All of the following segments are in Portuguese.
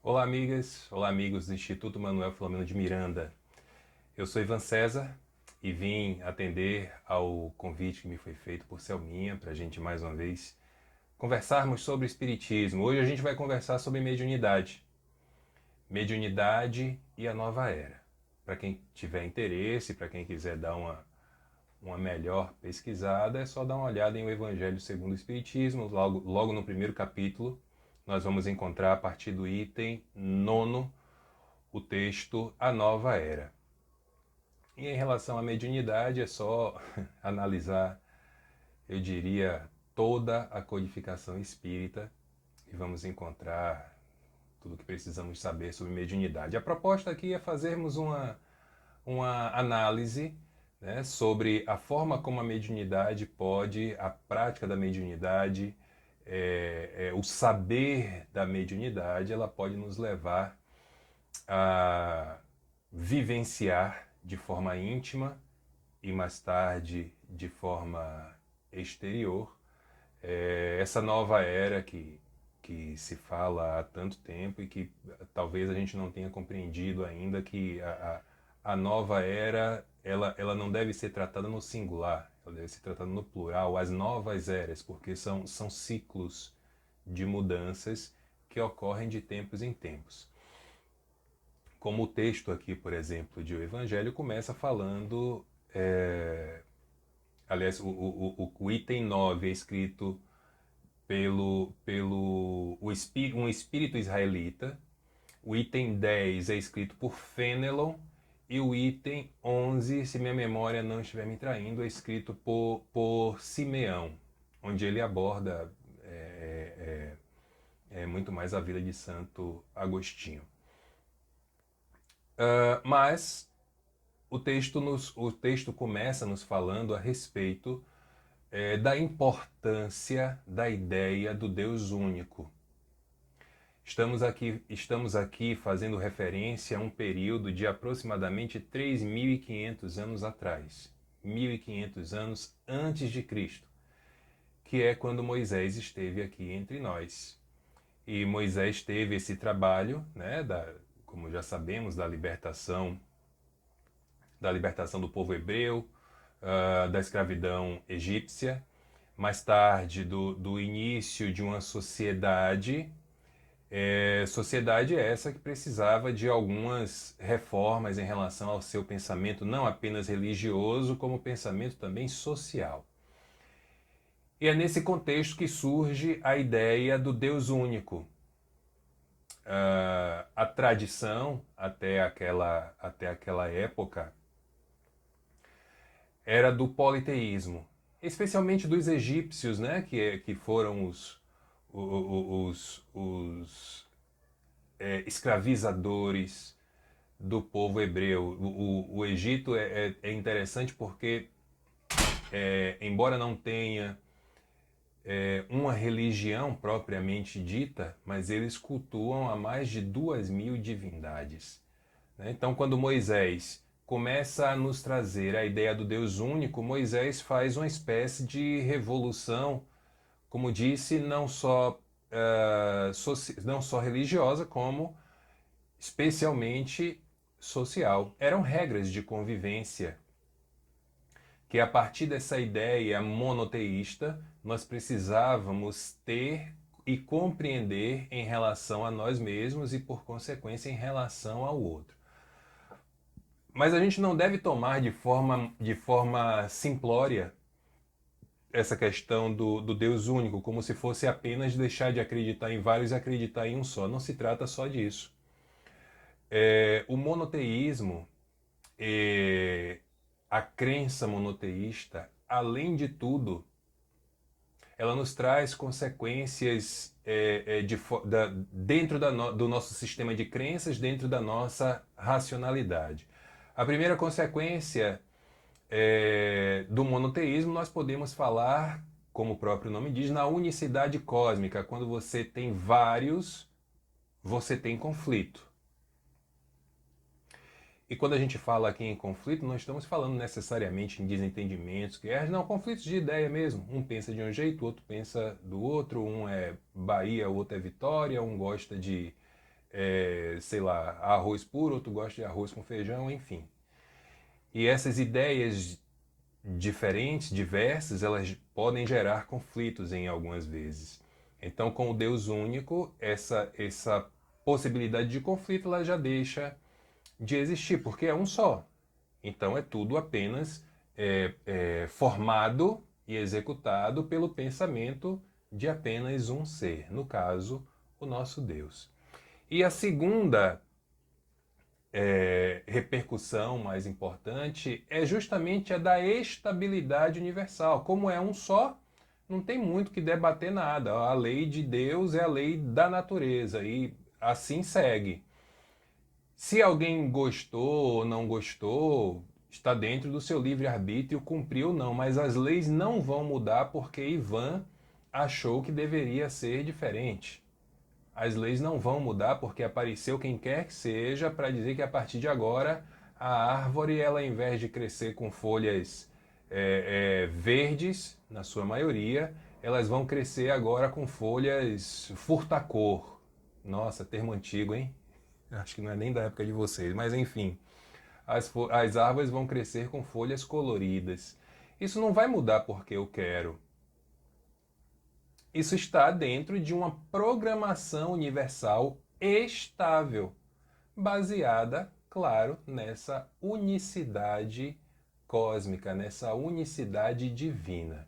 Olá, amigas, olá, amigos do Instituto Manuel Filomeno de Miranda. Eu sou Ivan César e vim atender ao convite que me foi feito por Selminha para a gente mais uma vez conversarmos sobre Espiritismo. Hoje a gente vai conversar sobre mediunidade. Mediunidade e a nova era. Para quem tiver interesse, para quem quiser dar uma melhor pesquisada, é só dar uma olhada em O Evangelho segundo o Espiritismo, logo no primeiro capítulo. Nós vamos encontrar a partir do item nono o texto A Nova Era. E em relação à mediunidade, é só analisar, eu diria, toda a codificação espírita e vamos encontrar tudo o que precisamos saber sobre mediunidade. A proposta aqui é fazermos uma análise, né, sobre a forma como a mediunidade pode, a prática da mediunidade, o saber da mediunidade, ela pode nos levar a vivenciar de forma íntima e mais tarde de forma exterior essa nova era que se fala há tanto tempo e que talvez a gente não tenha compreendido ainda que a nova era ela não deve ser tratada no singular, ela deve ser tratada no plural, as novas eras, porque são ciclos de mudanças que ocorrem de tempos em tempos. Como o texto aqui, por exemplo, de O Evangelho começa falando. Aliás, o item 9 é escrito pelo um espírito israelita, o item 10 é escrito por Fenelon, e o item 11, se minha memória não estiver me traindo, é escrito por Simeão, onde ele aborda muito mais a vida de Santo Agostinho. Mas o texto começa nos falando a respeito da importância da ideia do Deus único. Estamos aqui fazendo referência a um período de aproximadamente 3.500 anos atrás, 1.500 anos antes de Cristo, que é quando Moisés esteve aqui entre nós. E Moisés teve esse trabalho, né, como já sabemos, da libertação do povo hebreu, da escravidão egípcia, mais tarde do início de uma sociedade, sociedade essa que precisava de algumas reformas em relação ao seu pensamento, não apenas religioso, como pensamento também social. E é nesse contexto que surge a ideia do Deus único. A tradição, até aquela época, era do politeísmo, especialmente dos egípcios, né, que foram os escravizadores do povo hebreu. O Egito é interessante porque, embora não tenha uma religião propriamente dita, mas eles cultuam a mais de 2.000 divindades. Né? Então, quando Moisés começa a nos trazer a ideia do Deus único, Moisés faz uma espécie de revolução, como disse, não só religiosa, como especialmente social. Eram regras de convivência que, a partir dessa ideia monoteísta, nós precisávamos ter e compreender em relação a nós mesmos e, por consequência, em relação ao outro. Mas a gente não deve tomar de forma simplória essa questão do Deus único, como se fosse apenas deixar de acreditar em vários e acreditar em um só. Não se trata só disso. O monoteísmo, a crença monoteísta, além de tudo, ela nos traz consequências dentro do nosso sistema de crenças, dentro da nossa racionalidade. A primeira consequência do monoteísmo, nós podemos falar, como o próprio nome diz, na unicidade cósmica. Quando você tem vários, você tem conflito. E quando a gente fala aqui em conflito, não estamos falando necessariamente em desentendimentos, não, conflitos de ideia mesmo. Um pensa de um jeito, o outro pensa do outro, um é Bahia, o outro é Vitória, um gosta de sei lá, arroz puro, outro gosta de arroz com feijão, enfim. E essas ideias diferentes, diversas, elas podem gerar conflitos em algumas vezes. Então, com o Deus único, essa possibilidade de conflito ela já deixa de existir, porque é um só. Então, é tudo apenas formado e executado pelo pensamento de apenas um ser, no caso, o nosso Deus. E a segunda repercussão mais importante é justamente a da estabilidade universal. Como é um só, não tem muito que debater nada. A lei de Deus é a lei da natureza e assim segue. Se alguém gostou ou não gostou, está dentro do seu livre-arbítrio cumprir ou não, mas as leis não vão mudar porque Ivan achou que deveria ser diferente. As leis não vão mudar porque apareceu quem quer que seja para dizer que a partir de agora a árvore, ela, ao invés de crescer com folhas verdes, na sua maioria, elas vão crescer agora com folhas furtacor. Nossa, termo antigo, hein? Acho que não é nem da época de vocês, mas enfim. As árvores vão crescer com folhas coloridas. Isso não vai mudar porque eu quero. Isso está dentro de uma programação universal estável, baseada, claro, nessa unicidade cósmica, nessa unicidade divina.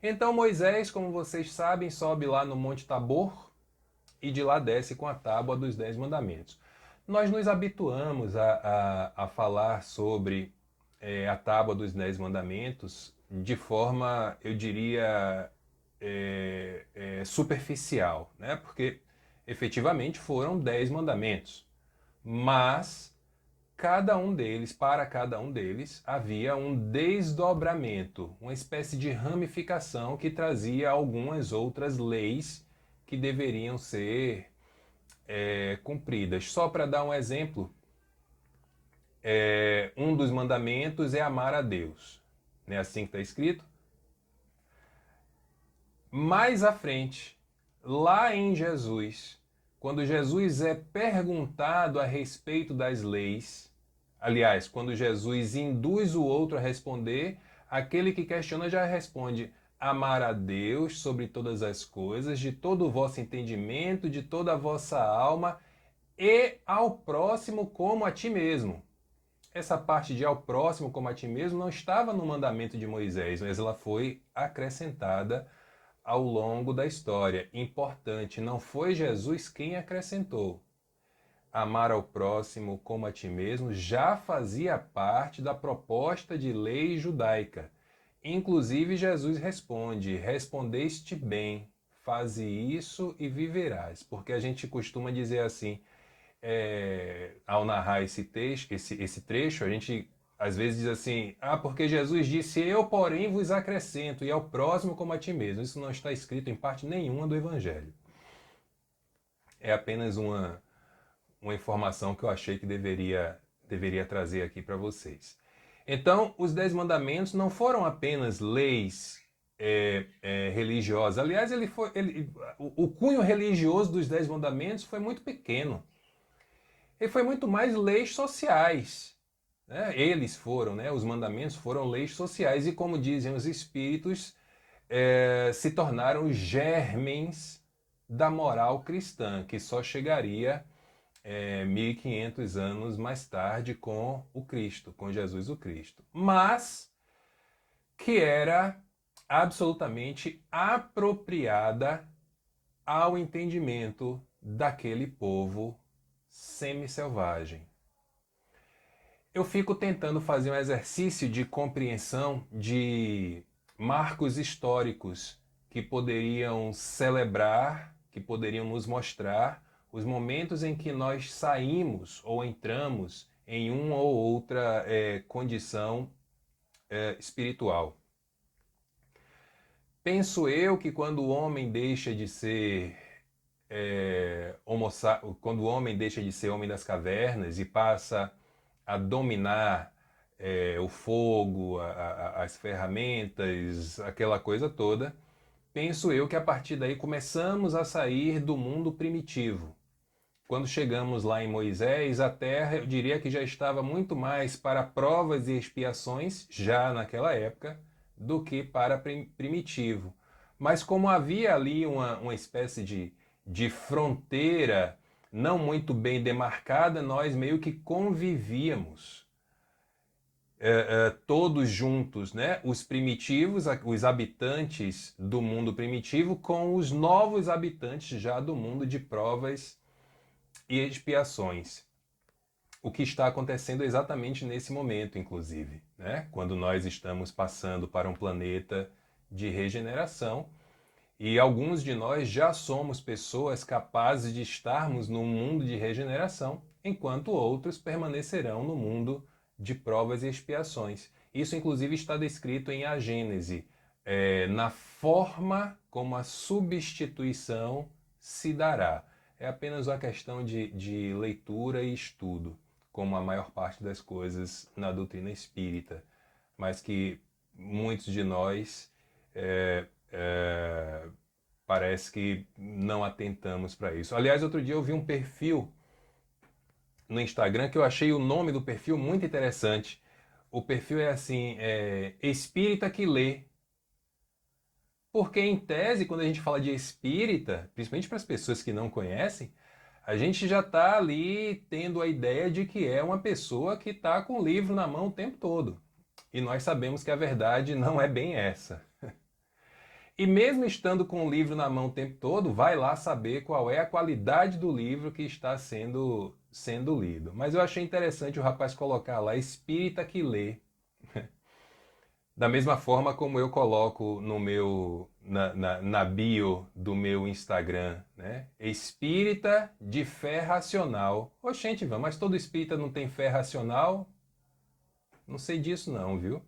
Então Moisés, como vocês sabem, sobe lá no Monte Tabor e de lá desce com a tábua dos 10 mandamentos. Nós nos habituamos a falar sobre a tábua dos 10 mandamentos de forma, eu diria, superficial, né? Porque efetivamente foram 10 mandamentos, mas para cada um deles havia um desdobramento, uma espécie de ramificação que trazia algumas outras leis que deveriam ser cumpridas. Só para dar um exemplo, um dos mandamentos é amar a Deus. Não é assim que está escrito? Mais à frente, lá em Jesus, quando Jesus é perguntado a respeito das leis, aliás, quando Jesus induz o outro a responder, aquele que questiona já responde: amar a Deus sobre todas as coisas, de todo o vosso entendimento, de toda a vossa alma, e ao próximo como a ti mesmo. Essa parte de ao próximo como a ti mesmo não estava no mandamento de Moisés, mas ela foi acrescentada ao longo da história. Importante, não foi Jesus quem acrescentou. Amar ao próximo como a ti mesmo já fazia parte da proposta de lei judaica. Inclusive Jesus responde: respondeste bem, faze isso e viverás. Porque a gente costuma dizer assim, ao narrar esse texto, esse trecho, a gente às vezes diz assim: porque Jesus disse, eu porém vos acrescento, e ao próximo como a ti mesmo. Isso não está escrito em parte nenhuma do Evangelho. É apenas uma informação que eu achei que deveria trazer aqui para vocês. Então, os 10 mandamentos não foram apenas leis religiosas. Aliás, o cunho religioso dos 10 mandamentos foi muito pequeno. Ele foi muito mais leis sociais. Né? Eles foram, né? Os mandamentos foram leis sociais e, como dizem os espíritos, se tornaram germens da moral cristã, que só chegaria 1500 anos mais tarde com o Cristo, com Jesus o Cristo. Mas que era absolutamente apropriada ao entendimento daquele povo semi-selvagem. Eu fico tentando fazer um exercício de compreensão de marcos históricos que poderiam celebrar, que poderiam nos mostrar os momentos em que nós saímos ou entramos em uma ou outra condição espiritual. Penso eu que quando o homem deixa de ser quando o homem deixa de ser homem das cavernas e passa a dominar o fogo, as ferramentas, aquela coisa toda, penso eu que a partir daí começamos a sair do mundo primitivo. quando chegamos lá em Moisés, a terra, eu diria que já estava muito mais para provas e expiações, já naquela época, do que para primitivo. Mas como havia ali uma espécie de fronteira não muito bem demarcada, nós meio que convivíamos todos juntos, né? Os primitivos, os habitantes do mundo primitivo, com os novos habitantes já do mundo de provas e expiações. O que está acontecendo exatamente nesse momento, inclusive, né? Quando nós estamos passando para um planeta de regeneração e alguns de nós já somos pessoas capazes de estarmos no mundo de regeneração, enquanto outros permanecerão no mundo de provas e expiações. Isso, inclusive, está descrito em A Gênese, na forma como a substituição se dará. É apenas uma questão de leitura e estudo, como a maior parte das coisas na doutrina espírita, mas que muitos de nós parece que não atentamos para isso. Aliás, outro dia eu vi um perfil no Instagram que eu achei o nome do perfil muito interessante. O perfil é assim, espírita que lê. Porque em tese, quando a gente fala de espírita, principalmente para as pessoas que não conhecem, a gente já está ali tendo a ideia de que é uma pessoa que está com o livro na mão o tempo todo. E nós sabemos que a verdade não é bem essa. E mesmo estando com o livro na mão o tempo todo, vai lá saber qual é a qualidade do livro que está sendo lido. Mas eu achei interessante o rapaz colocar lá, espírita que lê. Da mesma forma como eu coloco no meu, na bio do meu Instagram, né? Espírita de fé racional. Oxente, vamos, mas todo espírita não tem fé racional? Não sei disso não, viu?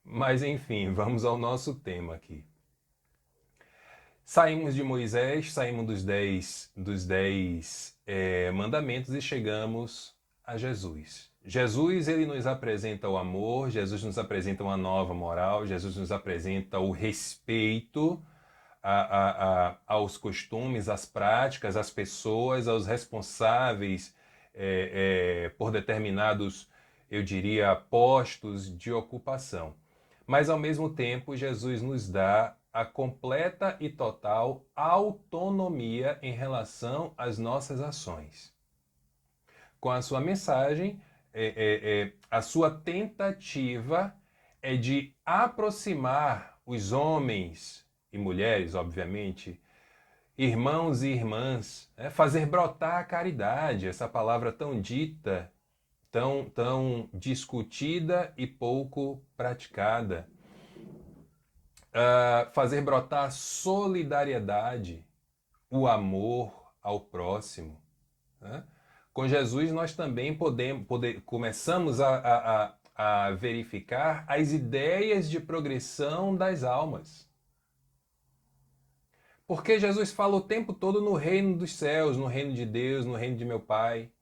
Mas enfim, vamos ao nosso tema aqui. Saímos de Moisés, saímos dos dez mandamentos e chegamos a Jesus. Jesus, ele nos apresenta o amor, Jesus nos apresenta uma nova moral, Jesus nos apresenta o respeito aos costumes, às práticas, às pessoas, aos responsáveis por determinados, eu diria, postos de ocupação. Mas, ao mesmo tempo, Jesus nos dá a completa e total autonomia em relação às nossas ações. Com a sua mensagem, a sua tentativa é de aproximar os homens e mulheres, obviamente, irmãos e irmãs, fazer brotar a caridade, essa palavra tão dita, tão discutida e pouco praticada. Fazer brotar a solidariedade, o amor ao próximo. Né? Com Jesus nós também começamos a verificar as ideias de progressão das almas. Porque Jesus fala o tempo todo no reino dos céus, no reino de Deus, no reino de meu Pai.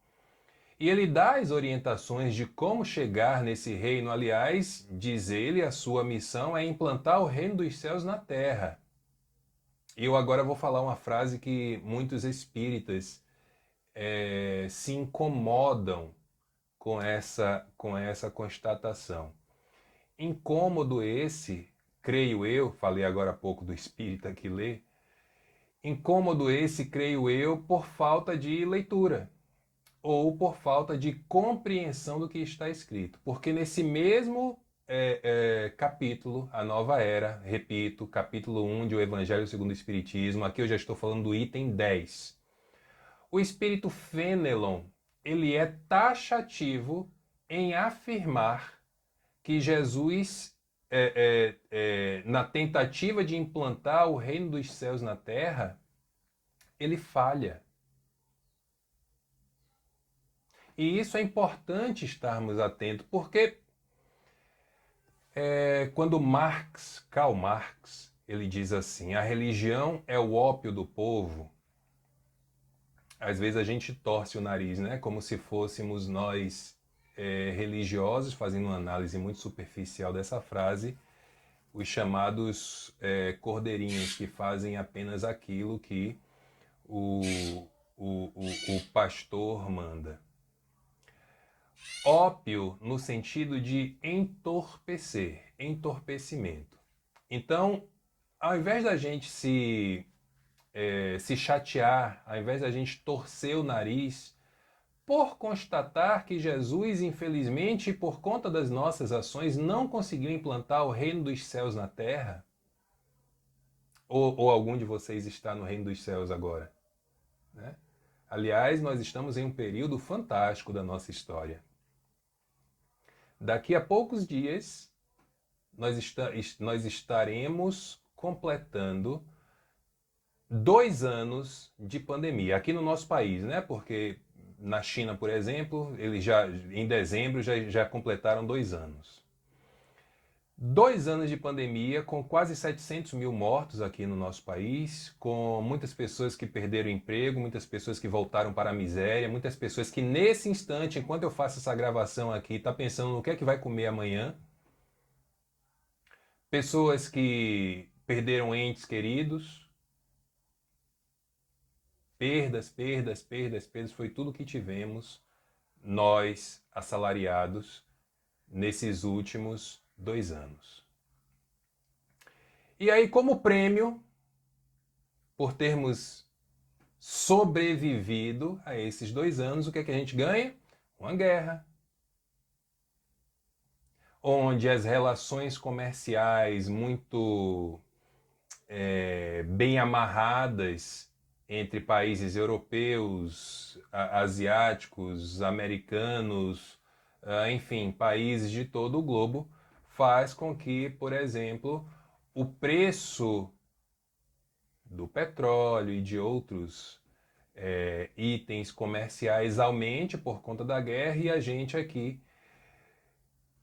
E ele dá as orientações de como chegar nesse reino. Aliás, diz ele, a sua missão é implantar o reino dos céus na terra. E eu agora vou falar uma frase que muitos espíritas se incomodam com essa constatação. Incômodo esse, creio eu, falei agora há pouco do espírita que lê, incômodo esse, creio eu, por falta de leitura ou por falta de compreensão do que está escrito. Porque nesse mesmo capítulo, a nova era, repito, capítulo 1 de O Evangelho segundo o Espiritismo, aqui eu já estou falando do item 10. O espírito Fenelon, ele é taxativo em afirmar que Jesus, na tentativa de implantar o reino dos céus na terra, ele falha. E isso é importante estarmos atentos, porque quando Karl Marx, ele diz assim, a religião é o ópio do povo, às vezes a gente torce o nariz, né? Como se fôssemos nós religiosos, fazendo uma análise muito superficial dessa frase, os chamados cordeirinhos que fazem apenas aquilo que o pastor manda. Ópio no sentido de entorpecer, entorpecimento. Então, ao invés da gente se chatear, ao invés da gente torcer o nariz, por constatar que Jesus, infelizmente, por conta das nossas ações, não conseguiu implantar o reino dos céus na terra, ou algum de vocês está no reino dos céus agora, né? Aliás, nós estamos em um período fantástico da nossa história. Daqui a poucos dias, nós estaremos completando 2 anos de pandemia, aqui no nosso país, né? Porque na China, por exemplo, eles já em dezembro já completaram 2 anos. 2 anos de pandemia, com quase 700 mil mortos aqui no nosso país, com muitas pessoas que perderam emprego, muitas pessoas que voltaram para a miséria, muitas pessoas que nesse instante, enquanto eu faço essa gravação aqui, está pensando no que é que vai comer amanhã. Pessoas que perderam entes queridos. Perdas, perdas, perdas, perdas, foi tudo que tivemos, nós, assalariados, nesses últimos 2 anos. E aí, como prêmio, por termos sobrevivido a esses 2 anos, o que é que a gente ganha? Uma guerra. Onde as relações comerciais muito bem amarradas entre países europeus, asiáticos, americanos, enfim, países de todo o globo, faz com que, por exemplo, o preço do petróleo e de outros itens comerciais aumente por conta da guerra, e a gente aqui,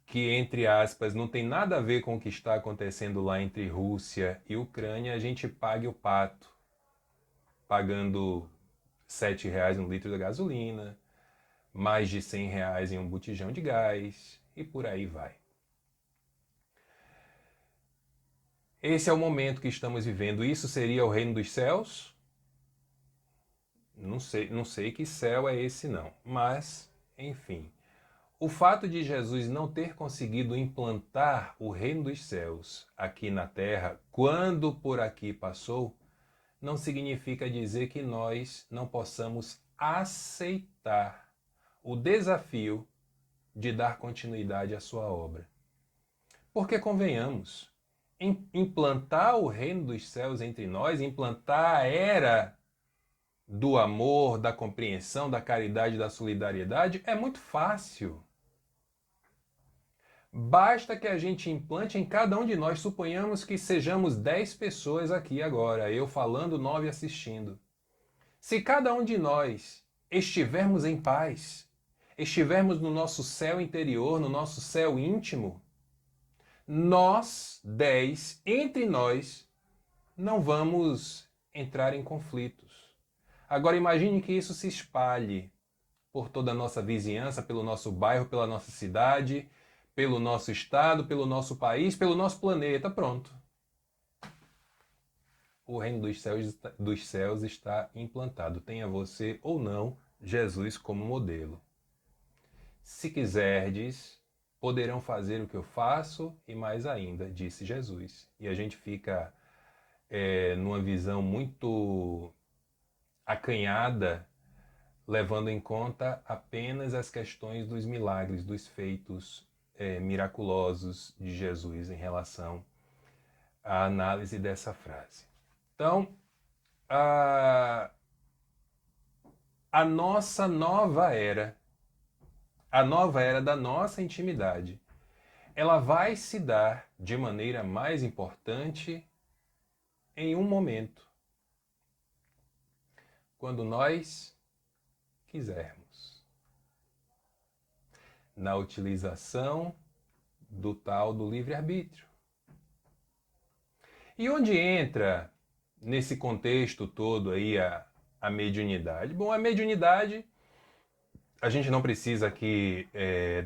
que entre aspas não tem nada a ver com o que está acontecendo lá entre Rússia e Ucrânia, a gente pague o pato, pagando R$ 7 um litro da gasolina, mais de R$ 100 em um botijão de gás, e por aí vai. Esse é o momento que estamos vivendo. Isso seria o reino dos céus? Não sei que céu é esse não, mas, enfim. O fato de Jesus não ter conseguido implantar o reino dos céus aqui na terra, quando por aqui passou, não significa dizer que nós não possamos aceitar o desafio de dar continuidade à sua obra. Porque, convenhamos, implantar o reino dos céus entre nós, implantar a era do amor, da compreensão, da caridade, da solidariedade, é muito fácil. Basta que a gente implante em cada um de nós. Suponhamos que sejamos 10 pessoas aqui agora, eu falando, 9 assistindo. Se cada um de nós estivermos em paz, estivermos no nosso céu interior, no nosso céu íntimo, nós, 10, entre nós, não vamos entrar em conflitos. Agora imagine que isso se espalhe por toda a nossa vizinhança, pelo nosso bairro, pela nossa cidade, pelo nosso estado, pelo nosso país, pelo nosso planeta. Pronto. O reino dos céus está implantado. Tenha você ou não Jesus como modelo. Se quiserdes, poderão fazer o que eu faço e mais ainda, disse Jesus. E a gente fica numa visão muito acanhada, levando em conta apenas as questões dos milagres, dos feitos miraculosos de Jesus em relação à análise dessa frase. Então, a nossa nova era, a nova era da nossa intimidade, ela vai se dar de maneira mais importante em um momento, quando nós quisermos, na utilização do tal do livre-arbítrio. E onde entra nesse contexto todo aí a mediunidade? Bom, a mediunidade, a gente não precisa aqui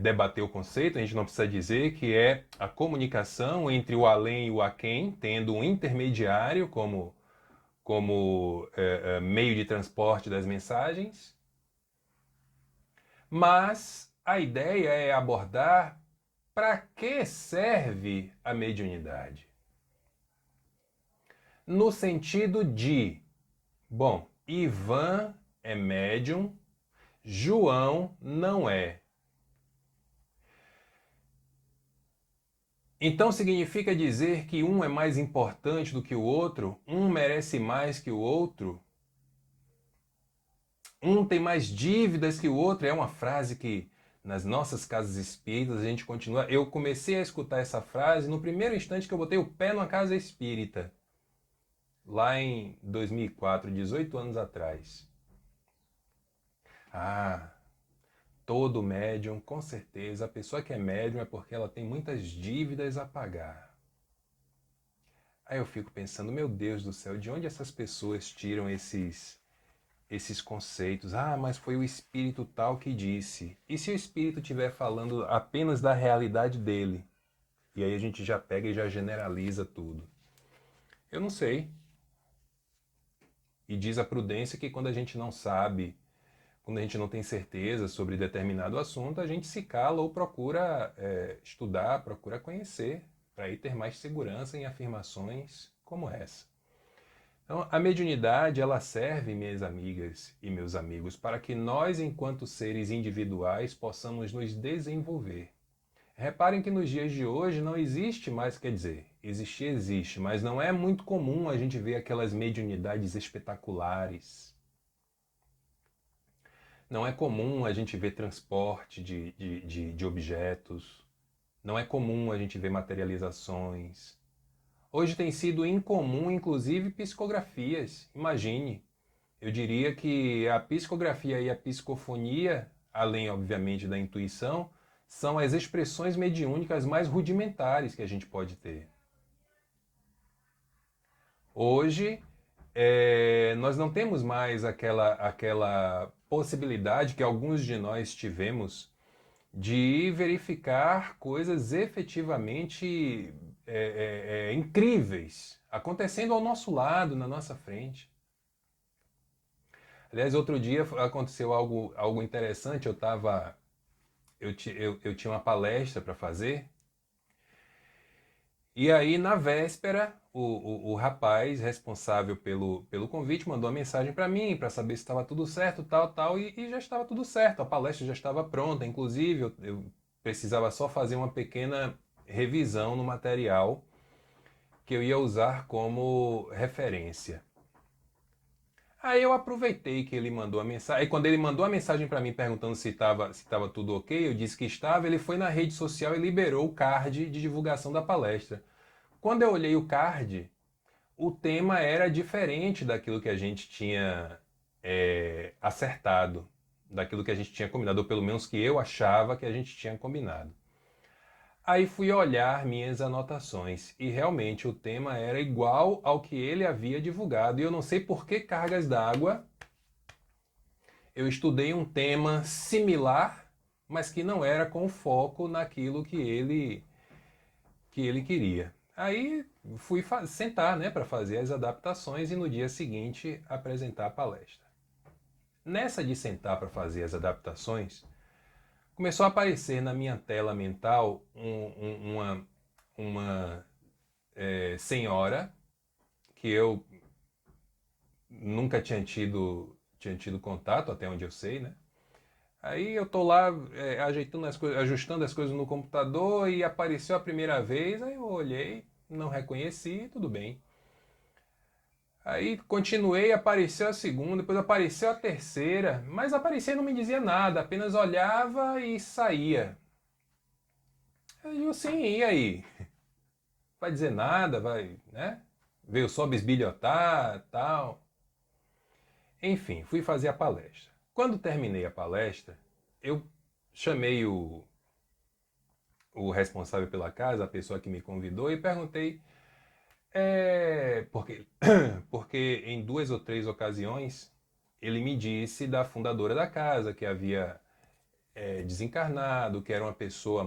debater o conceito, a gente não precisa dizer que é a comunicação entre o além e o aquém, tendo um intermediário como como meio de transporte das mensagens, mas a ideia é abordar para que serve a mediunidade. No sentido de, bom, Ivan é médium, João não é. Então significa dizer que um é mais importante do que o outro? Um merece mais que o outro? Um tem mais dívidas que o outro? É uma frase que nas nossas casas espíritas a gente continua. Eu comecei a escutar essa frase no primeiro instante que eu botei o pé numa casa espírita, lá em 2004, 18 anos atrás. Ah, todo médium, com certeza, a pessoa que é médium é porque ela tem muitas dívidas a pagar. Aí eu fico pensando, meu Deus do céu, de onde essas pessoas tiram esses conceitos? Ah, mas foi o espírito tal que disse. E se o espírito estiver falando apenas da realidade dele? E aí a gente já pega e já generaliza tudo. Eu não sei. E diz a prudência que quando a gente não sabe, quando a gente não tem certeza sobre determinado assunto, a gente se cala ou procura estudar, procura conhecer, para aí ter mais segurança em afirmações como essa. Então, a mediunidade, ela serve, minhas amigas e meus amigos, para que nós, enquanto seres individuais, possamos nos desenvolver. Reparem que nos dias de hoje não existe mais, quer dizer, existir existe, mas não é muito comum a gente ver aquelas mediunidades espetaculares. Não é comum a gente ver transporte de objetos. Não é comum a gente ver materializações. Hoje tem sido incomum, inclusive, psicografias. Imagine. Eu diria que a psicografia e a psicofonia, além, obviamente, da intuição, são as expressões mediúnicas mais rudimentares que a gente pode ter. Hoje, nós não temos mais aquela possibilidade que alguns de nós tivemos de verificar coisas efetivamente incríveis acontecendo ao nosso lado, na nossa frente. Aliás, outro dia aconteceu algo interessante. Eu tinha uma palestra para fazer. E aí, na véspera, o rapaz responsável pelo convite mandou uma mensagem para mim para saber se estava tudo certo, tal, e já estava tudo certo. A palestra já estava pronta. Inclusive, eu precisava só fazer uma pequena revisão no material que eu ia usar como referência. Aí eu aproveitei que ele mandou a mensagem. Aí quando ele mandou a mensagem para mim perguntando se estava tudo ok, eu disse que estava. Ele foi na rede social e liberou o card de divulgação da palestra. Quando eu olhei o card, o tema era diferente daquilo que a gente tinha acertado, daquilo que a gente tinha combinado, ou pelo menos que eu achava que a gente tinha combinado. Aí fui olhar minhas anotações e realmente o tema era igual ao que ele havia divulgado. E eu não sei por que cargas d'água eu estudei um tema similar, mas que não era com foco naquilo que ele queria. Aí fui sentar, né, para fazer as adaptações e no dia seguinte apresentar a palestra. Nessa de sentar para fazer as adaptações, começou a aparecer na minha tela mental uma senhora que eu nunca tinha tido contato, até onde eu sei, né? Aí eu tô lá ajustando as coisas no computador e apareceu a primeira vez, aí eu olhei, não reconheci, tudo bem. Aí continuei, apareceu a segunda, depois apareceu a terceira, mas aparecia e não me dizia nada, apenas olhava e saía. Eu digo, sim, e aí? Vai dizer nada, vai, né? Veio só bisbilhotar, tal. Enfim, fui fazer a palestra. Quando terminei a palestra, eu chamei o responsável pela casa, a pessoa que me convidou, e perguntei porque em duas ou três ocasiões ele me disse da fundadora da casa, que havia desencarnado, que era uma pessoa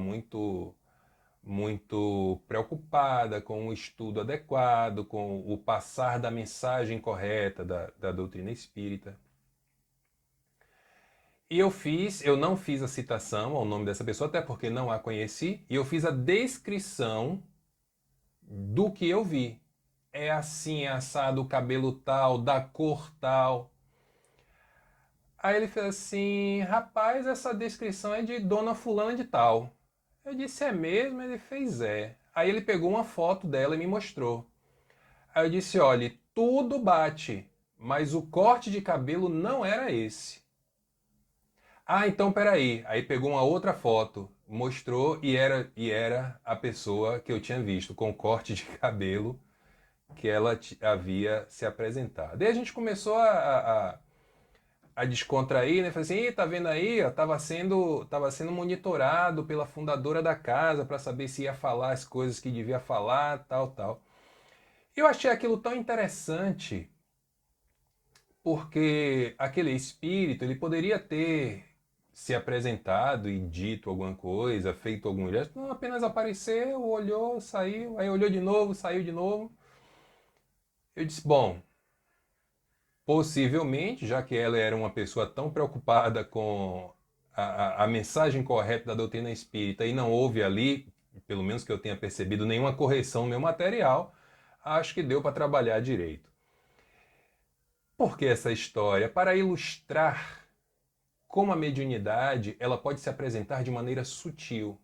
muito preocupada com o estudo adequado, com o passar da mensagem correta da doutrina espírita. E eu não fiz a citação ao nome dessa pessoa, até porque não a conheci, e eu fiz a descrição do que eu vi. É assim, é assado, o cabelo tal, da cor tal. Aí ele fez assim, rapaz, essa descrição é de Dona Fulana de Tal. Eu disse, é mesmo? Ele fez, é. Aí ele pegou uma foto dela e me mostrou. Aí eu disse, olha, tudo bate, mas o corte de cabelo não era esse. Ah, então peraí. Aí pegou uma outra foto, mostrou e era a pessoa que eu tinha visto, com corte de cabelo que ela havia se apresentado. Daí a gente começou a descontrair, né? Falei assim, Ih, tá vendo aí? Ó, tava sendo monitorado pela fundadora da casa para saber se ia falar as coisas que devia falar, tal, tal. Eu achei aquilo tão interessante porque aquele espírito, ele poderia ter se apresentado e dito alguma coisa, feito algum gesto, não, apenas apareceu, olhou, saiu, aí olhou de novo, saiu de novo. Eu disse, bom, possivelmente, já que ela era uma pessoa tão preocupada com a mensagem correta da doutrina espírita e não houve ali, pelo menos que eu tenha percebido, nenhuma correção no meu material, acho que deu para trabalhar direito. Por que essa história? Para ilustrar como a mediunidade ela pode se apresentar de maneira sutil.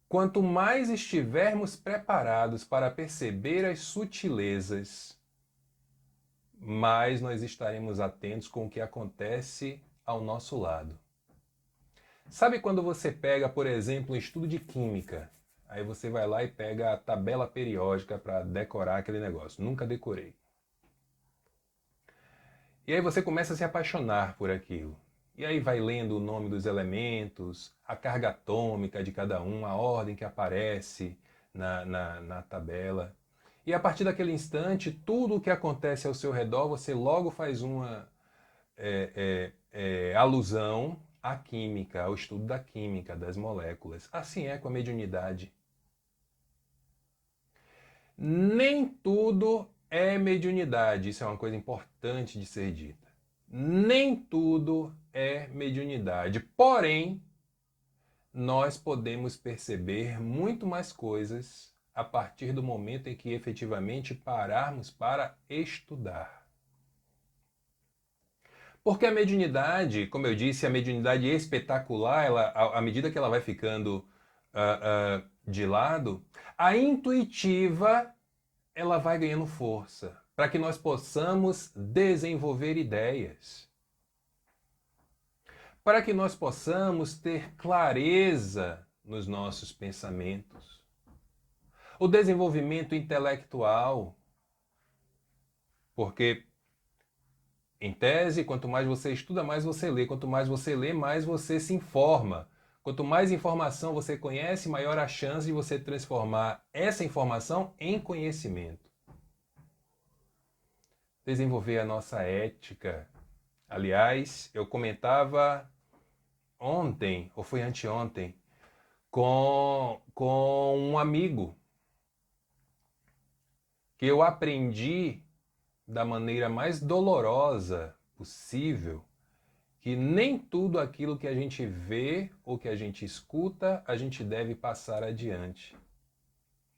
Quanto mais estivermos preparados para perceber as sutilezas, mais nós estaremos atentos com o que acontece ao nosso lado. Sabe quando você pega, por exemplo, um estudo de química, aí você vai lá e pega a tabela periódica para decorar aquele negócio. Nunca decorei. E aí você começa a se apaixonar por aquilo. E aí vai lendo o nome dos elementos, a carga atômica de cada um, a ordem que aparece na tabela. E a partir daquele instante, tudo o que acontece ao seu redor, você logo faz uma alusão à química, ao estudo da química, das moléculas. Assim é com a mediunidade. Nem tudo é mediunidade, isso é uma coisa importante de ser dita. Nem tudo é mediunidade, porém, nós podemos perceber muito mais coisas a partir do momento em que efetivamente pararmos para estudar. Porque a mediunidade, como eu disse, a mediunidade espetacular, à medida que ela vai ficando de lado, a intuitiva ela vai ganhando força para que nós possamos desenvolver ideias, para que nós possamos ter clareza nos nossos pensamentos. O desenvolvimento intelectual, porque em tese, quanto mais você estuda, mais você lê. Quanto mais você lê, mais você se informa. Quanto mais informação você conhece, maior a chance de você transformar essa informação em conhecimento. Desenvolver a nossa ética. Aliás, eu comentava ontem, ou foi anteontem, com um amigo que eu aprendi da maneira mais dolorosa possível que nem tudo aquilo que a gente vê ou que a gente escuta, a gente deve passar adiante.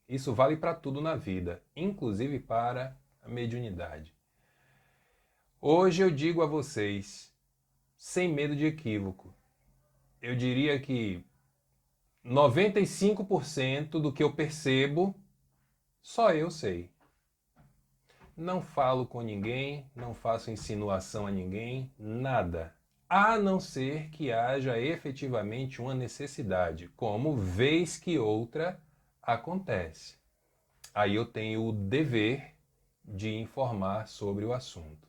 Isso vale para tudo na vida, inclusive para a mediunidade. Hoje eu digo a vocês, sem medo de equívoco, eu diria que 95% do que eu percebo, só eu sei. Não falo com ninguém, não faço insinuação a ninguém, nada. A não ser que haja efetivamente uma necessidade, como vez que outra acontece. Aí eu tenho o dever de informar sobre o assunto.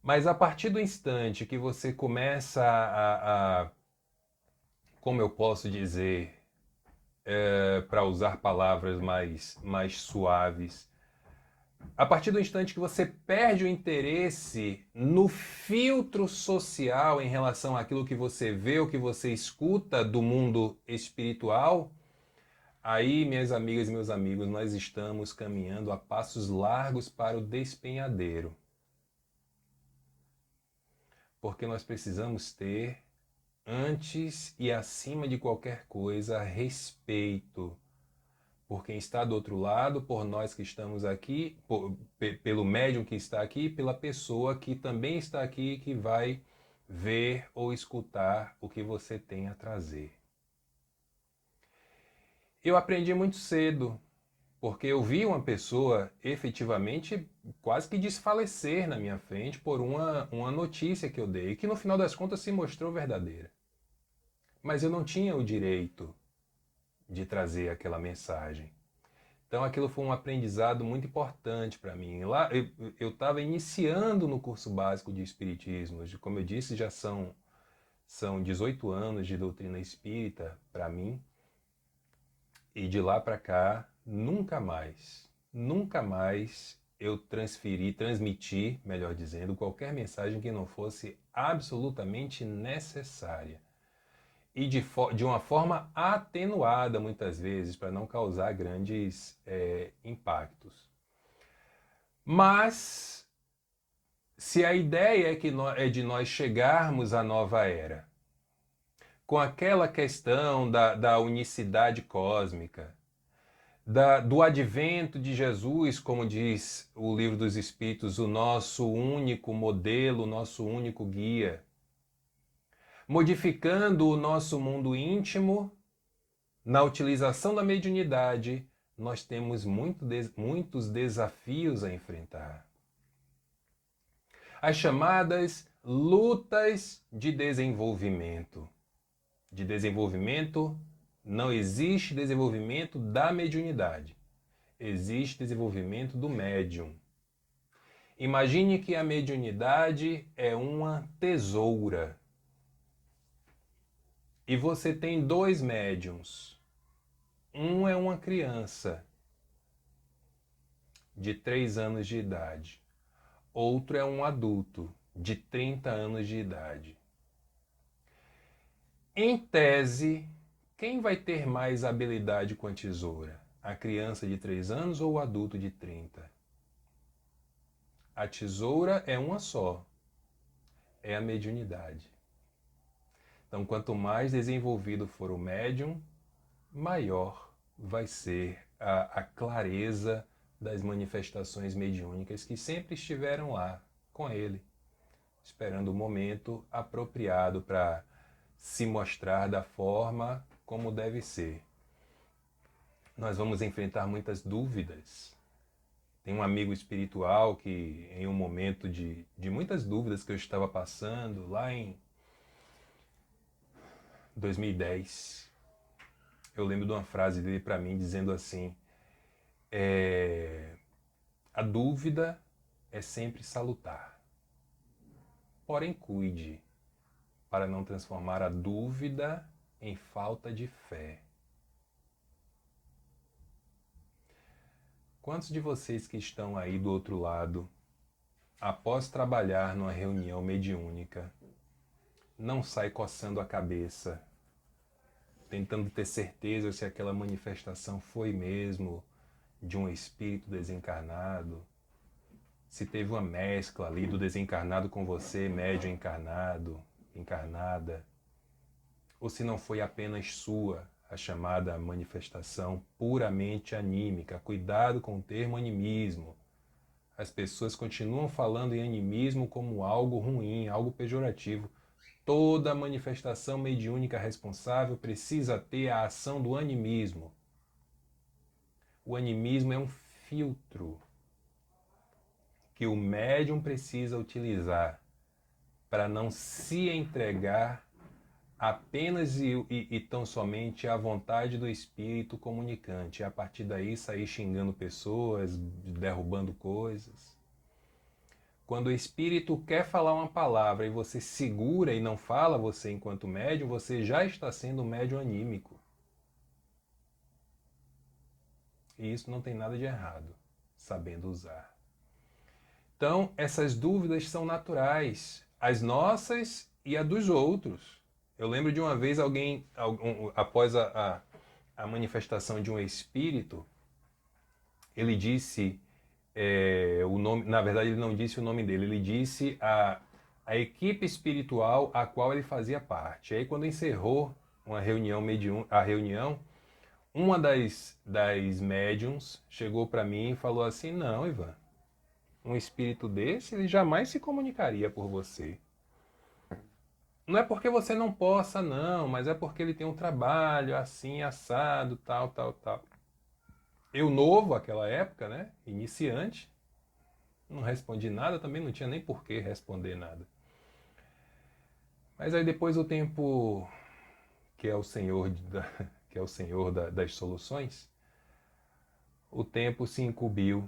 Mas a partir do instante que você começa como eu posso dizer, para usar palavras mais suaves, A partir do instante que você perde o interesse no filtro social em relação àquilo que você vê, o que você escuta do mundo espiritual, aí, minhas amigas e meus amigos, nós estamos caminhando a passos largos para o despenhadeiro. Porque nós precisamos ter, antes e acima de qualquer coisa, respeito por quem está do outro lado, por nós que estamos aqui, pelo médium que está aqui, pela pessoa que também está aqui, que vai ver ou escutar o que você tem a trazer. Eu aprendi muito cedo, porque eu vi uma pessoa efetivamente quase que desfalecer na minha frente por uma notícia que eu dei, que no final das contas se mostrou verdadeira. Mas eu não tinha o direito de trazer aquela mensagem. Então aquilo foi um aprendizado muito importante para mim. Lá eu estava iniciando no curso básico de Espiritismo. Como eu disse, já são 18 anos de doutrina espírita para mim. E de lá para cá, nunca mais eu transmiti, melhor dizendo, qualquer mensagem que não fosse absolutamente necessária. E de uma forma atenuada, muitas vezes, para não causar grandes impactos. Mas, se a ideia é de nós chegarmos à nova era, com aquela questão da unicidade cósmica, do advento de Jesus, como diz o Livro dos Espíritos, o nosso único modelo, o nosso único guia, modificando o nosso mundo íntimo, na utilização da mediunidade, nós temos muitos desafios a enfrentar. As chamadas lutas de desenvolvimento. De desenvolvimento, não existe desenvolvimento da mediunidade. Existe desenvolvimento do médium. Imagine que a mediunidade é uma tesoura. E você tem dois médiums. Um é uma criança de 3 anos de idade. Outro é um adulto de 30 anos de idade. Em tese, quem vai ter mais habilidade com a tesoura? A criança de 3 anos ou o adulto de 30? A tesoura é uma só. É a mediunidade. Então, quanto mais desenvolvido for o médium, maior vai ser a clareza das manifestações mediúnicas que sempre estiveram lá com ele, esperando o momento apropriado para se mostrar da forma como deve ser. Nós vamos enfrentar muitas dúvidas. Tem um amigo espiritual que, em um momento de muitas dúvidas que eu estava passando, lá em 2010, eu lembro de uma frase dele para mim dizendo assim: a dúvida é sempre salutar. Porém, cuide para não transformar a dúvida em falta de fé. Quantos de vocês que estão aí do outro lado, após trabalhar numa reunião mediúnica, não sai coçando a cabeça, tentando ter certeza se aquela manifestação foi mesmo de um espírito desencarnado, se teve uma mescla ali do desencarnado com você, médium encarnado, encarnada, ou se não foi apenas sua a chamada manifestação puramente anímica. Cuidado com o termo animismo. As pessoas continuam falando em animismo como algo ruim, algo pejorativo. Toda manifestação mediúnica responsável precisa ter a ação do animismo. O animismo é um filtro que o médium precisa utilizar para não se entregar apenas e tão somente à vontade do espírito comunicante. E a partir daí sair xingando pessoas, derrubando coisas. Quando o espírito quer falar uma palavra e você segura e não fala, você enquanto médium, você já está sendo um médium anímico. E isso não tem nada de errado, sabendo usar. Então, essas dúvidas são naturais, as nossas e a dos outros. Eu lembro de uma vez alguém, após a manifestação de um espírito, ele disse o nome, na verdade ele não disse o nome dele, ele disse a equipe espiritual a qual ele fazia parte. Aí quando encerrou uma reunião, a reunião, uma das médiums chegou para mim e falou assim: não, Ivan, um espírito desse, ele jamais se comunicaria por você. Não é porque você não possa, não, mas é porque ele tem um trabalho assim, assado, tal, tal, tal. Eu novo aquela época, né, iniciante, não respondi nada, também não tinha nem por que responder nada. Mas aí depois o tempo, que é o Senhor, que é o Senhor das soluções, o tempo se incumbiu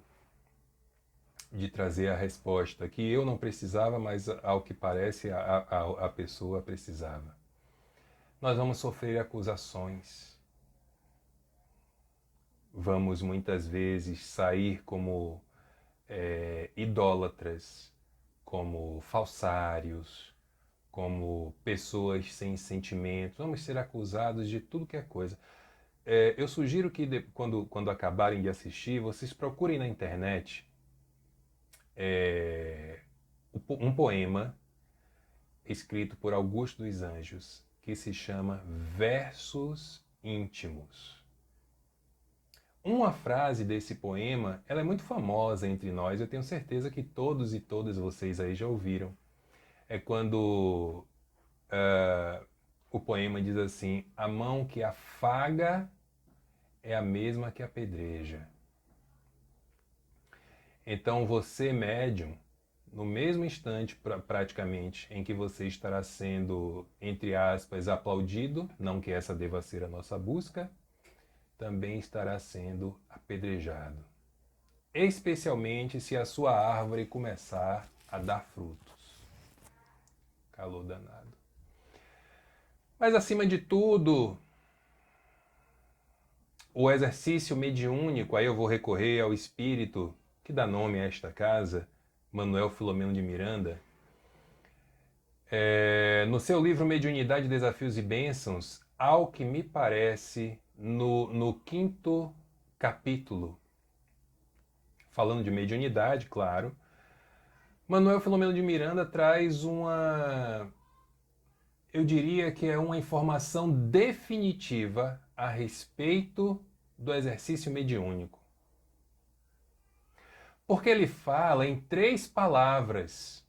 de trazer a resposta que eu não precisava, mas ao que parece a pessoa precisava. Nós vamos sofrer acusações. Vamos muitas vezes sair como idólatras, como falsários, como pessoas sem sentimentos. Vamos ser acusados de tudo que é coisa. Eu sugiro que quando acabarem de assistir, vocês procurem na internet um poema escrito por Augusto dos Anjos, que se chama Versos Íntimos. Uma frase desse poema, ela é muito famosa entre nós, eu tenho certeza que todos e todas vocês aí já ouviram. É quando o poema diz assim: a mão que afaga é a mesma que apedreja. Então você, médium, no mesmo instante praticamente em que você estará sendo, entre aspas, aplaudido, não que essa deva ser a nossa busca, também estará sendo apedrejado. Especialmente se a sua árvore começar a dar frutos. Calor danado. Mas acima de tudo, o exercício mediúnico, aí eu vou recorrer ao espírito que dá nome a esta casa, Manuel Filomeno de Miranda. No seu livro Mediunidade, Desafios e Bênçãos, ao que me parece, no 5º capítulo, falando de mediunidade, claro, Manuel Filomeno de Miranda traz eu diria que é uma informação definitiva a respeito do exercício mediúnico. Porque ele fala em 3 palavras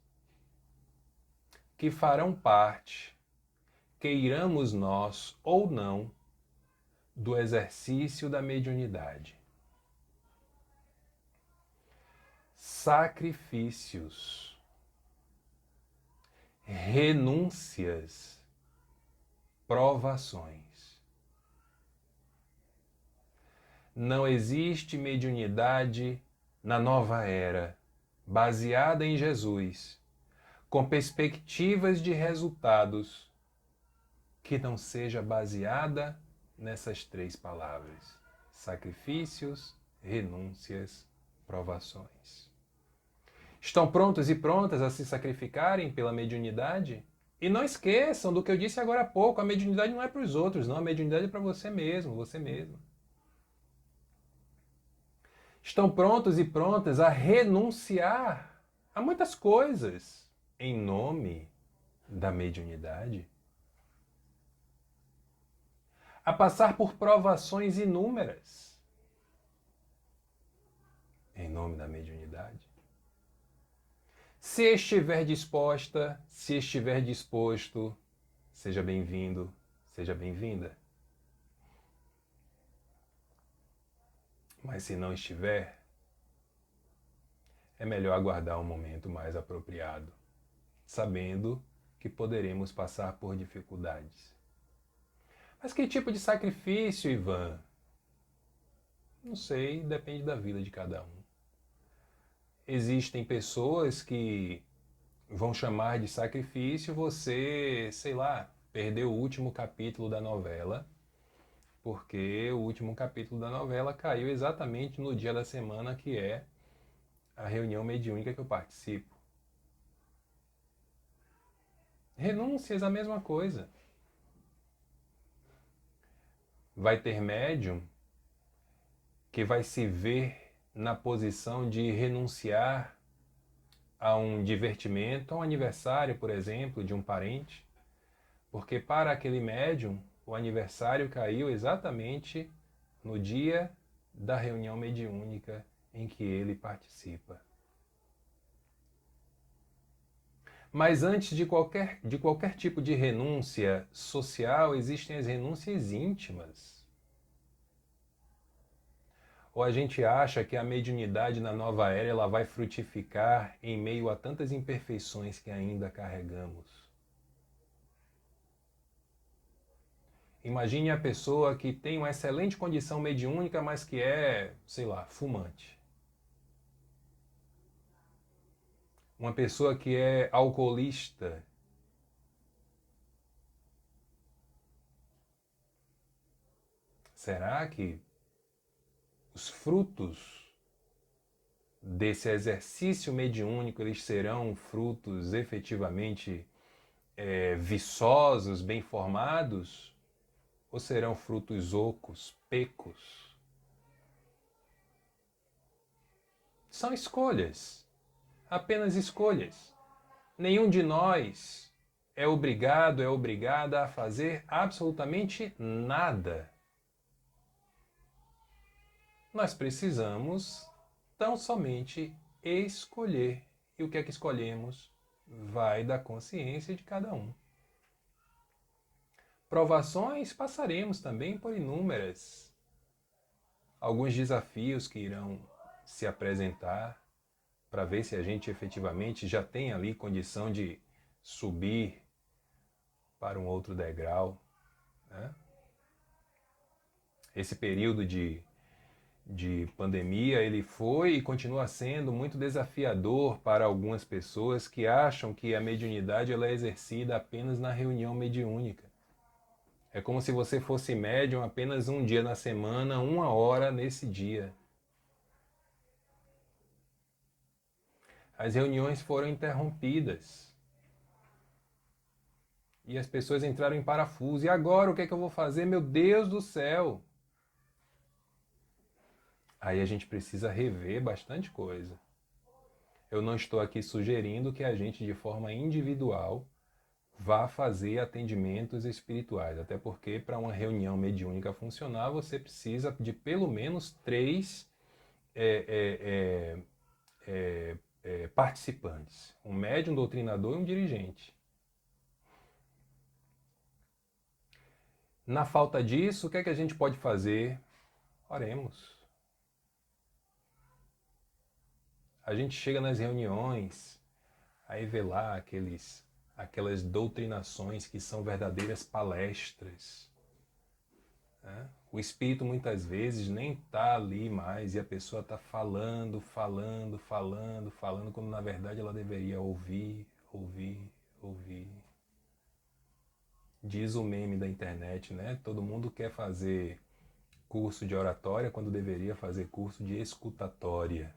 que farão parte, queiramos nós ou não, do exercício da mediunidade. Sacrifícios, renúncias, provações. Não existe mediunidade na nova era, baseada em Jesus, com perspectivas de resultados, que não seja baseada nessas 3 palavras: sacrifícios, renúncias, provações. Estão prontos e prontas a se sacrificarem pela mediunidade? E não esqueçam do que eu disse agora há pouco: a mediunidade não é para os outros, não, a mediunidade é para você mesmo, você mesmo. Estão prontos e prontas a renunciar a muitas coisas em nome da mediunidade? A passar por provações inúmeras em nome da mediunidade? Se estiver disposta, se estiver disposto, seja bem-vindo, seja bem-vinda. Mas se não estiver, é melhor aguardar um momento mais apropriado, sabendo que poderemos passar por dificuldades. Mas que tipo de sacrifício, Ivan? Não sei, depende da vida de cada um. Existem pessoas que vão chamar de sacrifício você, sei lá, perder o último capítulo da novela, porque o último capítulo da novela caiu exatamente no dia da semana que é a reunião mediúnica que eu participo. Renúncias, a mesma coisa. Vai ter médium que vai se ver na posição de renunciar a um divertimento, a um aniversário, por exemplo, de um parente, porque para aquele médium, o aniversário caiu exatamente no dia da reunião mediúnica em que ele participa. Mas antes de qualquer tipo de renúncia social, existem as renúncias íntimas. Ou a gente acha que a mediunidade na nova era ela vai frutificar em meio a tantas imperfeições que ainda carregamos? Imagine a pessoa que tem uma excelente condição mediúnica, mas que é, sei lá, fumante. Uma pessoa que é alcoolista. Será que os frutos desse exercício mediúnico eles serão frutos efetivamente viçosos, bem formados? Ou serão frutos ocos, pecos? São escolhas, apenas escolhas. Nenhum de nós é obrigado, é obrigada a fazer absolutamente nada. Nós precisamos tão somente escolher. E o que é que escolhemos? Vai da consciência de cada um. Provações passaremos também por inúmeras. Alguns desafios que irão se apresentar para ver se a gente efetivamente já tem ali condição de subir para um outro degrau. Né? Esse período de pandemia, ele foi e continua sendo muito desafiador para algumas pessoas que acham que a mediunidade ela é exercida apenas na reunião mediúnica. É como se você fosse médium apenas um dia na semana, 1 hora nesse dia. As reuniões foram interrompidas. E as pessoas entraram em parafuso. E agora o que é que eu vou fazer? Meu Deus do céu! Aí a gente precisa rever bastante coisa. Eu não estou aqui sugerindo que a gente, de forma individual, vá fazer atendimentos espirituais. Até porque, para uma reunião mediúnica funcionar, você precisa de pelo menos 3 participantes. Um médium, um doutrinador e um dirigente. Na falta disso, o que é que a gente pode fazer? Oremos. A gente chega nas reuniões, aí vê lá aquelas doutrinações que são verdadeiras palestras. Né? O espírito muitas vezes nem está ali mais e a pessoa está falando, quando na verdade ela deveria ouvir. Diz o meme da internet, né? Todo mundo quer fazer curso de oratória quando deveria fazer curso de escutatória.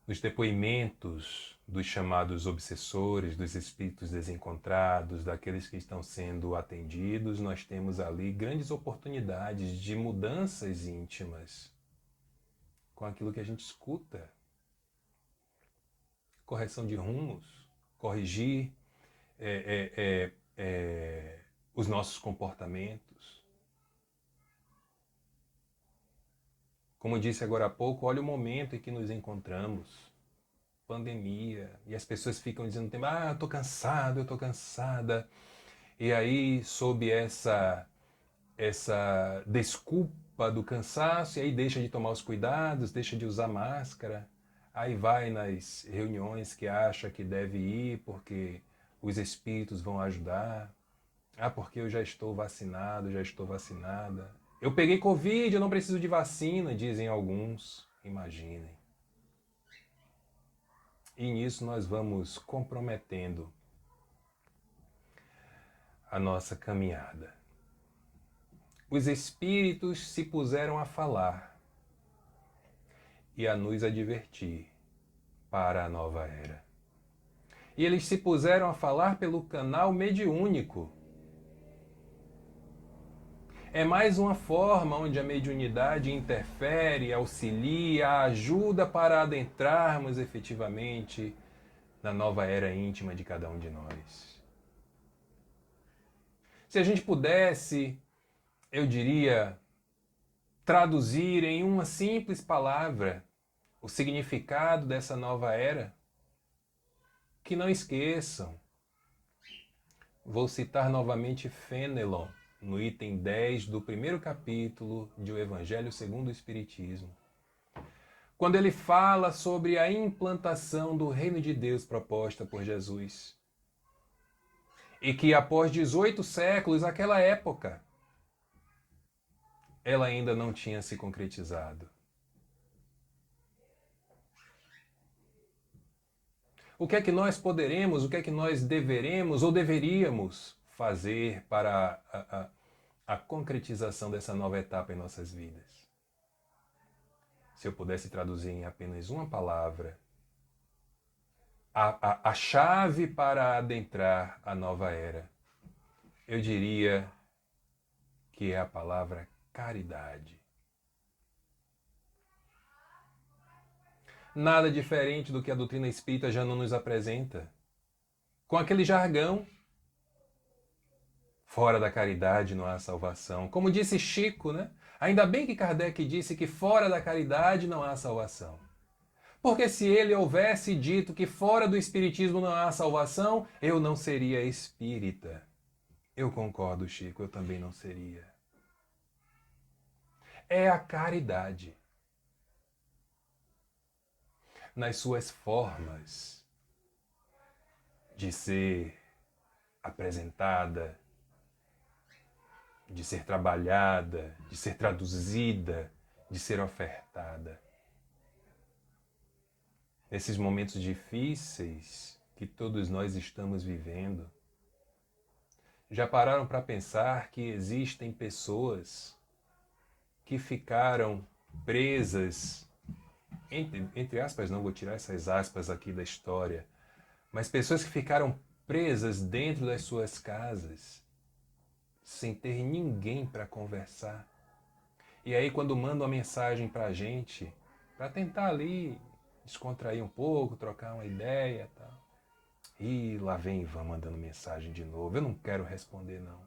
Nos depoimentos dos chamados obsessores, dos espíritos desencontrados, daqueles que estão sendo atendidos, nós temos ali grandes oportunidades de mudanças íntimas com aquilo que a gente escuta. Correção de rumos, corrigir os nossos comportamentos. Como disse agora há pouco, olha o momento em que nos encontramos. Pandemia. E as pessoas ficam dizendo, eu tô cansado, eu tô cansada. E aí, sob essa desculpa do cansaço, e aí deixa de tomar os cuidados, deixa de usar máscara. Aí vai nas reuniões que acha que deve ir porque os espíritos vão ajudar. Porque eu já estou vacinado, já estou vacinada. Eu peguei Covid, eu não preciso de vacina, dizem alguns. Imaginem. E nisso nós vamos comprometendo a nossa caminhada. Os espíritos se puseram a falar. e a nos advertir para a nova era. E eles se puseram a falar pelo canal mediúnico. É mais uma forma onde a mediunidade interfere, auxilia, ajuda para adentrarmos efetivamente na nova era íntima de cada um de nós. Se a gente pudesse, eu diria, traduzir em uma simples palavra o significado dessa nova era, que não esqueçam. Vou citar novamente Fenelon, no item 10 do primeiro capítulo de O Evangelho segundo o Espiritismo, quando ele fala sobre a implantação do reino de Deus proposta por Jesus. E que após 18 séculos, aquela época, ela ainda não tinha se concretizado. O que é que nós poderemos, o que é que nós deveremos ou deveríamos fazer para a concretização dessa nova etapa em nossas vidas? Se eu pudesse traduzir em apenas uma palavra, a chave para adentrar a nova era, eu diria que é a palavra caridade. Nada diferente do que a doutrina espírita já não nos apresenta. Com aquele jargão, fora da caridade não há salvação. Como disse Chico, né? Ainda bem que Kardec disse que fora da caridade não há salvação. Porque se ele houvesse dito que fora do espiritismo não há salvação, eu não seria espírita. Eu concordo, Chico, eu também não seria. É a caridade. Nas suas formas de ser apresentada, de ser trabalhada, de ser traduzida, de ser ofertada. Nesses momentos difíceis que todos nós estamos vivendo, já pararam para pensar que existem pessoas que ficaram presas, entre aspas, não vou tirar essas aspas aqui da história, mas pessoas que ficaram presas dentro das suas casas, sem ter ninguém para conversar. E aí quando mandam uma mensagem para a gente, para tentar ali descontrair um pouco, trocar uma ideia e tal. E lá vem Ivan mandando mensagem de novo. Eu não quero responder, não.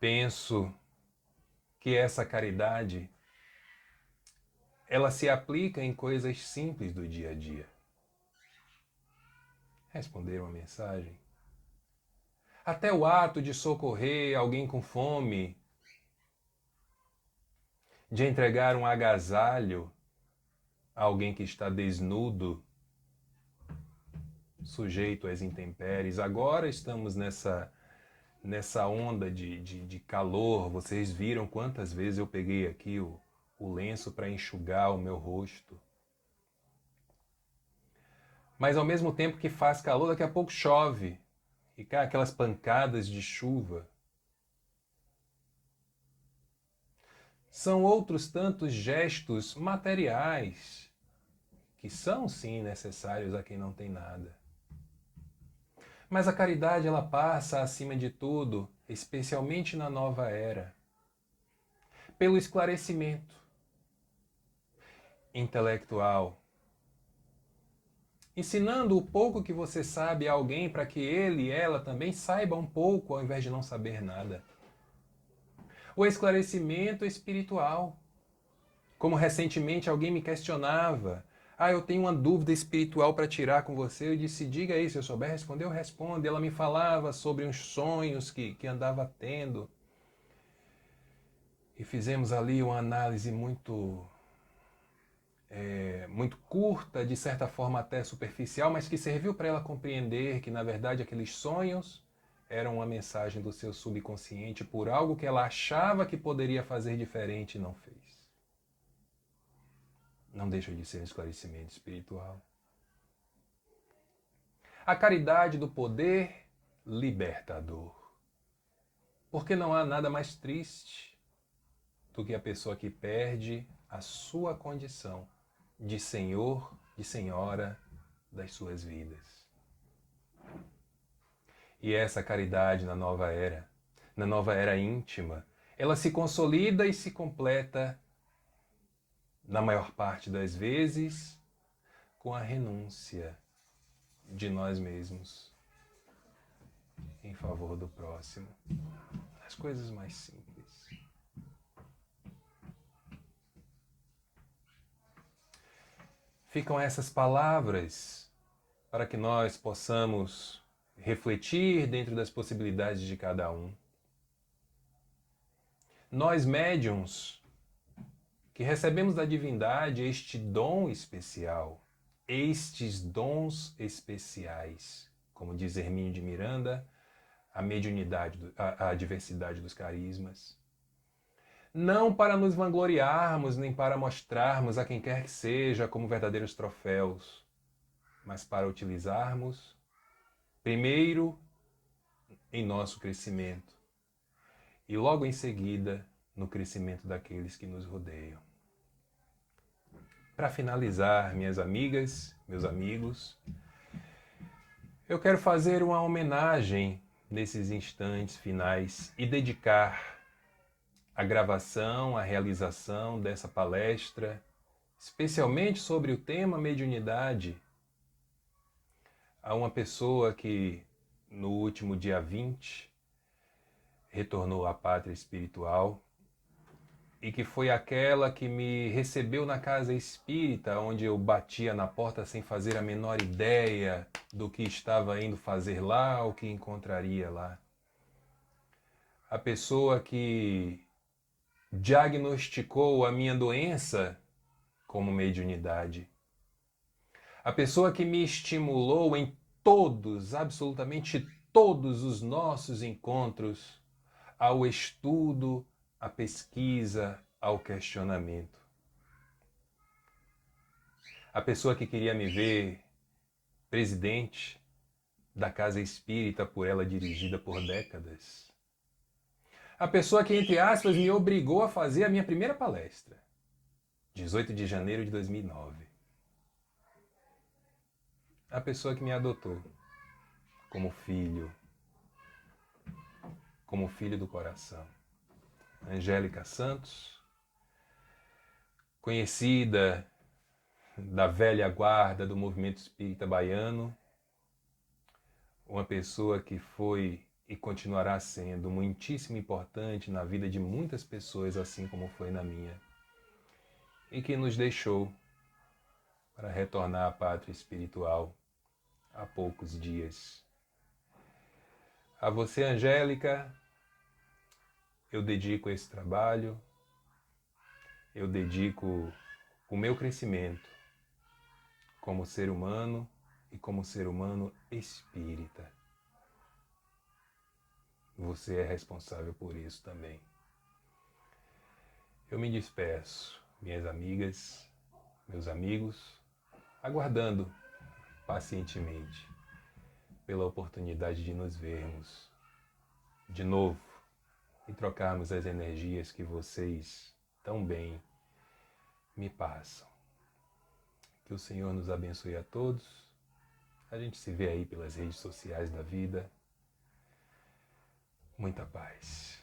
Penso que essa caridade, ela se aplica em coisas simples do dia a dia. Responder uma mensagem. Até o ato de socorrer alguém com fome, de entregar um agasalho a alguém que está desnudo, sujeito às intempéries. Agora estamos nessa onda de calor. Vocês viram quantas vezes eu peguei aqui o lenço para enxugar o meu rosto. Mas ao mesmo tempo que faz calor, daqui a pouco chove e cai aquelas pancadas de chuva. São outros tantos gestos materiais que são sim necessários a quem não tem nada. Mas a caridade, ela passa acima de tudo, especialmente na nova era, pelo esclarecimento intelectual, ensinando o pouco que você sabe a alguém para que ele e ela também saiba um pouco ao invés de não saber nada. O esclarecimento espiritual. Como recentemente alguém me questionava, eu tenho uma dúvida espiritual para tirar com você. Eu disse, diga aí, se eu souber responder, eu respondo. E ela me falava sobre uns sonhos que andava tendo. E fizemos ali uma análise muito curta, de certa forma até superficial, mas que serviu para ela compreender que, na verdade, aqueles sonhos eram uma mensagem do seu subconsciente por algo que ela achava que poderia fazer diferente e não fez. Não deixa de ser um esclarecimento espiritual. A caridade do poder libertador. Porque não há nada mais triste do que a pessoa que perde a sua condição de senhor, de senhora das suas vidas. E essa caridade na nova era íntima, ela se consolida e se completa, na maior parte das vezes, com a renúncia de nós mesmos em favor do próximo. As coisas mais simples. Ficam essas palavras para que nós possamos refletir dentro das possibilidades de cada um. Nós, médiuns, que recebemos da divindade este dom especial, estes dons especiais, como diz Hermínio de Miranda, a mediunidade, a diversidade dos carismas. Não para nos vangloriarmos, nem para mostrarmos a quem quer que seja como verdadeiros troféus, mas para utilizarmos, primeiro, em nosso crescimento, e logo em seguida, no crescimento daqueles que nos rodeiam. Para finalizar, minhas amigas, meus amigos, eu quero fazer uma homenagem nesses instantes finais e dedicar a gravação, a realização dessa palestra, especialmente sobre o tema mediunidade, a uma pessoa que no último dia 20 retornou à pátria espiritual e que foi aquela que me recebeu na casa espírita, onde eu batia na porta sem fazer a menor ideia do que estava indo fazer lá ou que encontraria lá. A pessoa que diagnosticou a minha doença como mediunidade. A pessoa que me estimulou em todos, absolutamente todos os nossos encontros ao estudo, à pesquisa, ao questionamento. A pessoa que queria me ver presidente da casa espírita por ela dirigida por décadas. A pessoa que, entre aspas, me obrigou a fazer a minha primeira palestra, 18 de janeiro de 2009. A pessoa que me adotou como filho do coração. Angélica Santos, conhecida da velha guarda do movimento espírita baiano, uma pessoa que foi e continuará sendo muitíssimo importante na vida de muitas pessoas, assim como foi na minha, e que nos deixou para retornar à pátria espiritual há poucos dias. A você, Angélica, eu dedico esse trabalho, eu dedico o meu crescimento como ser humano e como ser humano espírita. Você é responsável por isso também. Eu me despeço, minhas amigas, meus amigos, aguardando pacientemente pela oportunidade de nos vermos de novo e trocarmos as energias que vocês tão bem me passam. Que o Senhor nos abençoe a todos. A gente se vê aí pelas redes sociais da vida. Muita paz.